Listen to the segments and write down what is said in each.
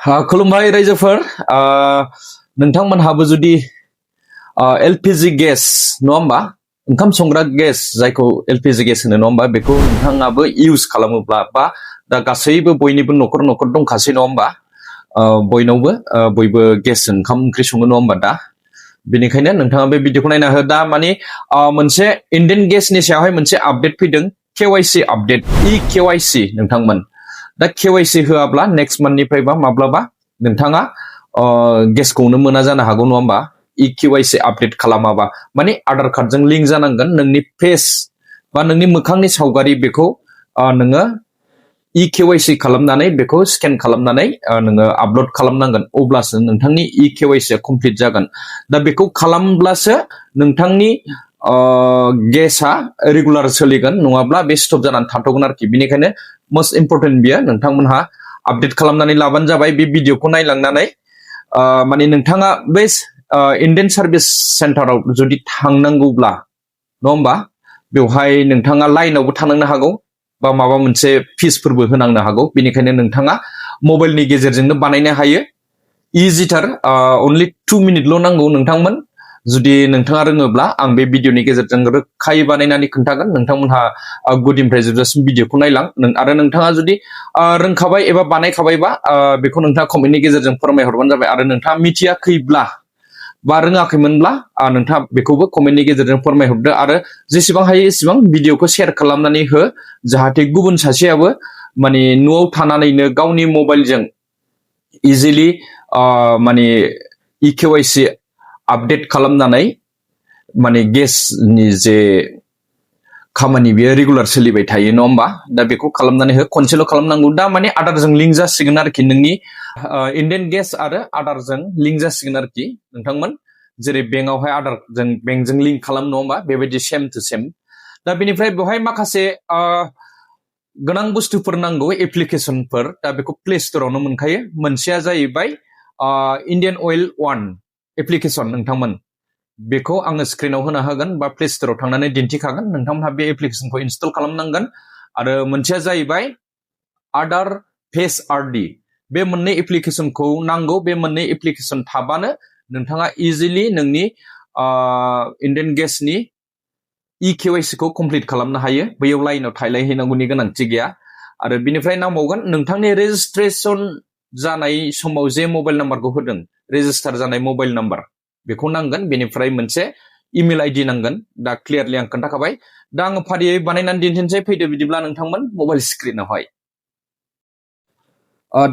खुलुमबाय रायजोफोर नोंथांमोनहाबो जुदि एलपिजि गेस नङा होमबा ओंखाम संग्रा गेस जायखौ एलपिजि गेस होनो नङा होमबा बेखौ नोंथाङाबो इउज खालामोब्ला बा दा गासैबो बयनिबो न'खर न'खर दंखासै नङा होमबा बयनावबो बयबो गेस ओंखाम ओंख्रि सङो नङा होमबा दा बेनिखायनो नोंथाङा बे भिडिअखौ नायना हो दा माने मोनसे इन्डियान गेसनि सायावहाय मोनसे आपडेट फैदों केवाइसि आपडेट e-KYC नोंथांमोन दा केवाइसि होआब्ला नेक्स्ट मान्थनिफ्राय बा माब्लाबा नोंथाङा गेसखौनो मोना जानो हागौ नङा होमबा e-KYC आपडेट खालामाबा माने आधार कार्डजों लिंक जानांगोन नोंनि फेस बा नोंनि मोखांनि सावगारि बेखौ नोङो e-KYC खालामनानै बेखौ स्केन खालामनानै नोङो आपल'ड खालामनांगोन अब्लासो नोंथांनि e-KYC आ कमप्लिट जागोन दा बेखौ खालामब्लासो नोंथांनि गेसआ रेगुलार सोलिगोन नङाब्ला बे स्टप जानानै थाथ'गोन आरोखि बेनिखायनो मोस्ट इम्परटेन्ट बियो नोंथांमोनहा आपडेट खालामनानै लाबानो जाबाय बे भिडिअखौ नायलांनानै माने नोंथाङा बे इन्डियान सार्भिस सेन्टाराव जुदि थांनांगौब्ला नङा होमबा बेवहाय नोंथाङा लाइनावबो थानांनो हागौ बा माबा मोनसे फिसफोरबो होनांनो हागौ बेनिखायनो नोंथाङा मबाइलनि गेजेरजोंनो बानायनो हायो इजिथार अनलि 2 मिनिटल' नांगौ नोंथांमोन जुदि नोंथाङा रोङोब्ला आं बे भिडिअनि गेजेरजों रोखायै बानायनानै खोन्थागोन नोंथांमोनहा गुदिनिफ्राय जोबजासिम भिडिअखौ नायलां आरो नोंथाङा जुदि रोंखाबाय एबा बानायखाबायबा बेखौ नोंथाङा कमेन्टनि गेजेरजों फोरमायहरबानो जाबाय आरो नोंथाङा मिथियाखैब्ला बा रोङाखैमोनब्ला नोंथाङा बेखौबो कमेन्टनि गेजेरजों फोरमायहरदो आरो जेसेबां हायो एसेबां भिडिअखौ शेयार खालामनानै हो जाहाथे गुबुन सासेयाबो माने न'आव थानानैनो गावनि मबाइलजों इजिलि माने e-KYC आपडेट खालामनानै माने गेसनि जे खामानि बेयो रेगुलार सोलिबाय थायो नङा होमबा दा बेखौ खालामनानै हो खनसेल' खालामनांगौ दा माने आधारजों लिंक जासिगोन आरोखि नोंनि इन्डियान गेस आरो आधारजों लिंक जासिगोन आरोखि नोंथांमोन जेरै बेंकआवहाय आधारजों बेंकजों लिंक खालाम नङा होमबा बेबायदि सेम टु सेम दा बेनिफ्राय बेवहाय माखासे गोनां बुस्थुफोर नांगौ एप्लिकेसनफोर दा बेखौ प्ले स्ट'रावनो मोनखायो मोनसेया जाहैबाय इन्डियान अइल 1 एप्लिकेसन नोंथांमोन बेखौ आङो स्क्रिनाव होना होगोन बा प्ले स्ट'राव थांनानै दिन्थिखागोन नोंथांमोनहा बे एप्लिकेसनखौ इनस्टल खालामनांगोन आरो मोनसेया जाहैबाय आधार फेस आरडि बे मोननै एप्लिकेसनखौ नांगौ बे मोननै एप्लिकेसन थाबानो नोंथाङा इजिलि नोंनि इन्डियान गेसनि e-KYC खौ कमप्लिट खालामनो हायो बैयाव लाइनाव थायलायहैनांगौनि गोनांथि गैया आरो बिनिफ्राय नांबावगोन नोंथांनि रेजिस्ट्रेसन जानाय समाव जे मबाइल नाम्बारखौ होदों रेजिस्टार जानाय मबाइल नाम्बार बेखौ नांगोन बेनिफ्राय मोनसे इमेल आइडि नांगोन दा क्लियारलि आं खोन्थाखाबाय दा आङो फारियै बानायनानै दिन्थिनोसै फैदो बिदिब्ला नोंथांमोन मबाइल स्क्रिनावहाय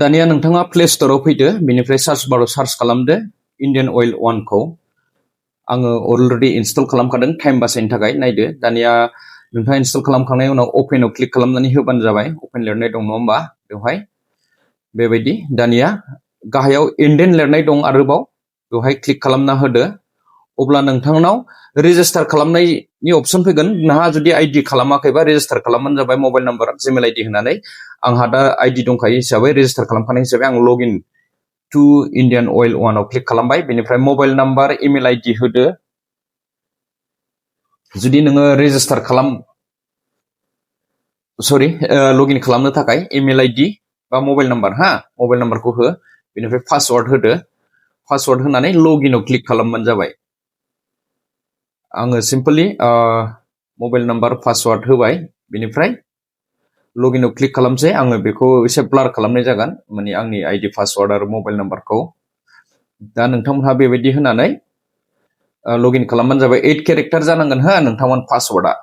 दानिया नोंथाङा प्ले स्ट'राव फैदो बेनिफ्राय सार्च बाराव सार्च खालामदो इन्डियान अइल 1 खौ आङो अलरेडि इनस्टल खालामखादों टाइम बासायनो थाखाय नायदो दानिया नोंथाङा इनस्टल खालामखांनायनि उनाव अपेनाव क्लिक खालामनानै होबानो जाबाय अपेन लिरनाय दं नङा होमबा बेवहाय बेबायदि दानिया गाहायाव इन्डियान लिरनाय दं आरोबाव बेवहाय क्लिक खालामना होदो अब्ला नोंथांनाव रेजिस्टार खालामनायनि अपसन फैगोन नोंहा जुदि आइडि खालामाखैबा रेजिस्टार खालामबानो जाबाय मबाइल नाम्बार जिमेल आइडि होनानै आंहा दा आइडि दंखायो हिसाबै रेजिस्टार खालामखानाय हिसाबै आं लगइन टु इन्डियान अइल 1 आव क्लिक खालामबाय बेनिफ्राय मबाइल नाम्बार इमेल आइडि होदो जुदि नोङो रेजिस्टार लगइन खालामनो थाखाय इमेल आइडि बा मबाइल नाम्बार मबाइल नाम्बारखौ हो बेनिफ्राय पासवार्ड होदो पासवार्ड होनानै लगइनआव क्लिक खालामबानो जाबाय आङो सिम्पलि मबाइल नाम्बार पासवार्ड होबाय बेनिफ्राय लगइनआव क्लिक खालामसै आङो बेखौ एसे ब्लार खालामनाय जागोन माने आंनि आइडि पासवार्ड आरो मबाइल नाम्बारखौ दा नोंथांमोनहा बेबायदि होनानै लगइन खालामबानो जाबाय 8 केरेक्टार जानांगोन नोंथांमोन पासवार्डआ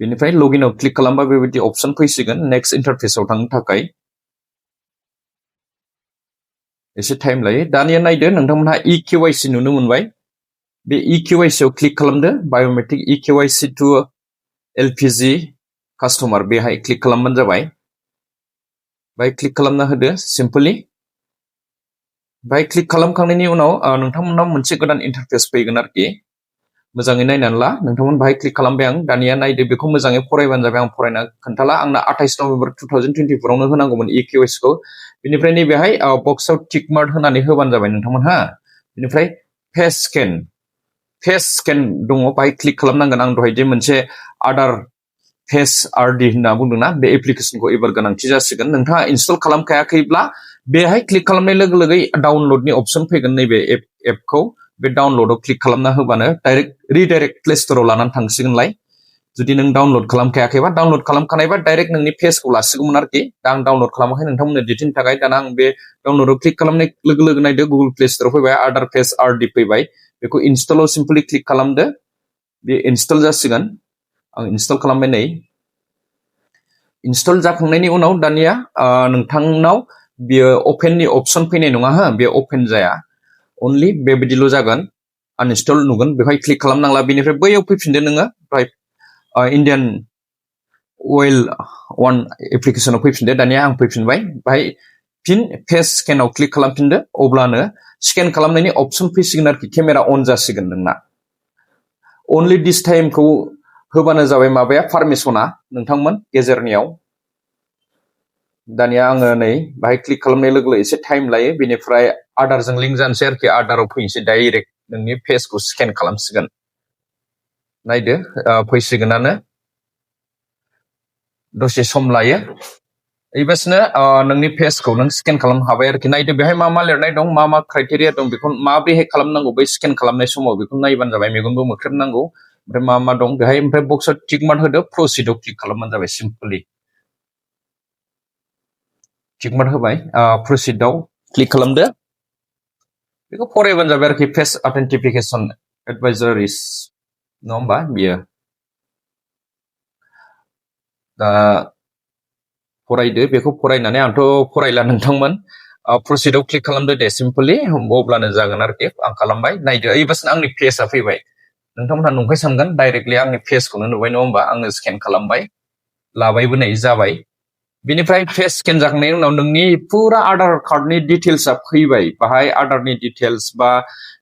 बेनिफ्राय लगइनआव क्लिक खालामबा बेबायदि अपसन फैसिगोन नेक्स्ट इन्टारफेसआव थांनो थाखाय एसे टाइम लायो दानिया नायदो नोंथांमोनहा e-KYC नुनो मोनबाय बे e-KYC आव क्लिक खालामदो biometric e-KYC to LPG customer बेहाय क्लिक खालामबानो जाबाय बाय क्लिक खालामना होदो सिम्पलि बाय क्लिक खालामखांनायनि उनाव नोंथांमोननाव मोनसे गोदान इन्टारफेस फैगोन आरोखि मोजाङै नायनानै ला नोंथांमोन बाहाय क्लिक खालामबाय आं दानिया नायदो बेखौ मोजाङै फरायबानो जाबाय आं फरायना खोन्थाला आंना 28 नभेम्बर 2024 आवनो होनांगौमोन e-KYC खौ बेनिफ्राय नैबेहाय बक्सआव टिक मार्क होनानै होबानो जाबाय नोंथांमोन बेनिफ्राय फेस स्केन दङ बाहाय क्लिक खालामनांगोन आं दहाय जे मोनसे आधार फेस आरडि होनना बुंदोंना बे एप्लिकेशनखौ एबार गोनांथि जासिगोन नोंथाङा इनस्टल खालामखायाखैब्ला बेहाय क्लिक खालामनाय लोगो लोगो डाउनलडनि अपसन फैगोन नैबे एपखौ बे डाउनलडआव क्लिक खालामना होबानो डाइरेक्ट रिडाइरेक्ट प्ले स्ट'राव लानानै थांसिगोनलाय जुदि नों डाउनलड खालामखायाखैबा डाउनलड खालामखानायबा डाइरेक्ट नोंनि पेजखौ लासिगौमोन आरोखि दा आं डाउनलड खालामाखै नोंथांमोननो दिन्थिनो थाखाय दाना आं बे डाउनलडआव क्लिक खालामनाय लोगो लोगो नायदो गुगोल प्ले स्ट'राव फैबाय आदार पेज आरडि फैबाय बेखौ इनस्टलाव सिम्पलि क्लिक खालामदो बे इनस्टल जासिगोन आं इनस्टल खालामबाय नै इनस्टल जाखांनायनि उनाव दानिया नोंथांनाव बियो अपेननि अपसन फैनाय नङा हो बे अपेन जाया अनलि बेबायदिल' जागोन आनइनस्टल नुगोन बेवहाय क्लिक खालामनांला बेनिफ्राय बैयाव फैफिनदो नोङो ओमफ्राय इन्डियान अइल वान एप्लिकेशनाव फैफिनदो दानिया आं फैफिनबाय बाहाय फिन फेस स्केनाव क्लिक खालामफिनदो अब्लानो स्केन खालामनायनि अपसन फैसिगोन आरोखि केमेरा अन जासिगोन नोंना अनलि दिस टाइमखौ होबानो जाबाय माबाया पारमिसना नोंथांमोन गेजेरनियाव दानिया आङो नै बाहाय क्लिक खालामनाय लोगो लोगो एसे टाइम लायो बेनिफ्राय आदारजों लिंक जानोसै आरोखि आदाराव फैनोसै डाइरेक्ट नोंनि फेसखौ स्केन खालामसिगोन नायदो फैसिगोनानो दसे सम लायो एबासनो नोंनि फेसखौ नों स्केन खालामनो हाबाय आरोखि नायदो बेहाय मा मा लिरनाय दं मा मा क्राइटेरिया दं बेखौ माब्रैहाय खालामनांगौ बै स्केन खालामनाय समाव बेखौ नायबानो जाबाय मेगनबो मोख्रेबनांगौ ओमफ्राय मा मा दं बेहाय ओमफ्राय बक्सआव टिक मार्क होदो प्रसिडआव क्लिक खालामबानो जाबाय सिम्पलि टिक मार्क होबाय प्रसिडआव क्लिक खालामदो बेखौ फरायबानो जाबाय आरोखि फेस अथेन्टिफिकेसन एडभाइजारिस नङा होमबा बियो दा फरायदो बेखौ फरायनानै आंथ' फरायला नोंथांमोन प्रसिडआव क्लिक खालामदो दे सिम्पलि अब्लानो जागोन आरोखि आं खालामबाय नायदो ओइबासनो आंनि फेसआ फैबाय नोंथांमोनहा नंखाय सानगोन डाइरेक्टलि आंनि फेसखौनो नुबाय नङा होमबा आङो स्केन खालामबाय लाबायबो नै जाबाय बेनिफ्राय फेस स्केन जाखांनायनि उनाव नोंनि फुरा आधार कार्डनि डिटेल्सआ फैबाय बाहाय आधारनि डिटेल्स बा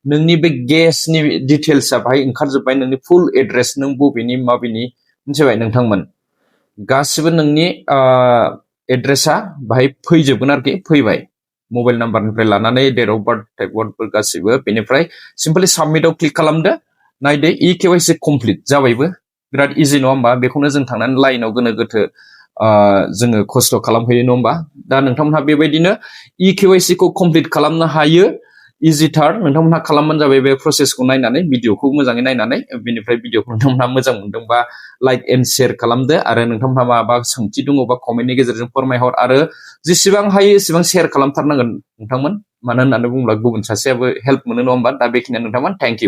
नोंनि बे गेसनि डिटेल्सआ बाहाय ओंखारजोब्बाय नोंनि फुल एड्रेस नों बबेनि माबेनि मिथिबाय नोंथांमोन गासिबो नोंनि एड्रेसा बाहाय फैजोबगोन आरोखि फैबाय मबाइल नाम्बारनिफ्राय लानानै डेट अफ बार्थ टाइप वार्डफोर गासिबो बेनिफ्राय सिम्पलि साबमिटआव क्लिक खालामदो नायदो e-KYC कमप्लिट जाबायबो बिराद इजि नङा होमबा बेखौनो जों थांनानै लाइनाव गोनो गोथो जोङो खस्थ' खालामहैयो नङा होमबा दा नोंथांमोनहा बेबायदिनो e-KYC खौ कमप्लिट खालामनो हायो इजिथार नोंथांमोनहा खालामबानो जाबाय बे प्रसेसखौ नायनानै भिडिअखौ मोजाङै नायनानै बेनिफ्राय भिडिअखौ नोंथांमोनहा मोजां मोनदोंबा लाइक एन्ड शेयार खालामदो आरो नोंथांमोनहा माबा सोंथि दङबा कमेन्टनि गेजेरजों फोरमायहर आरो जेसेबां हायो एसेबां शेयार खालामथारनांगोन नोंथांमोन मानो होननानै बुङोब्ला गुबुन सासेयाबो हेल्प मोनो नङा होमबा दा बेखिनियानो नोंथांमोन थेंक इउ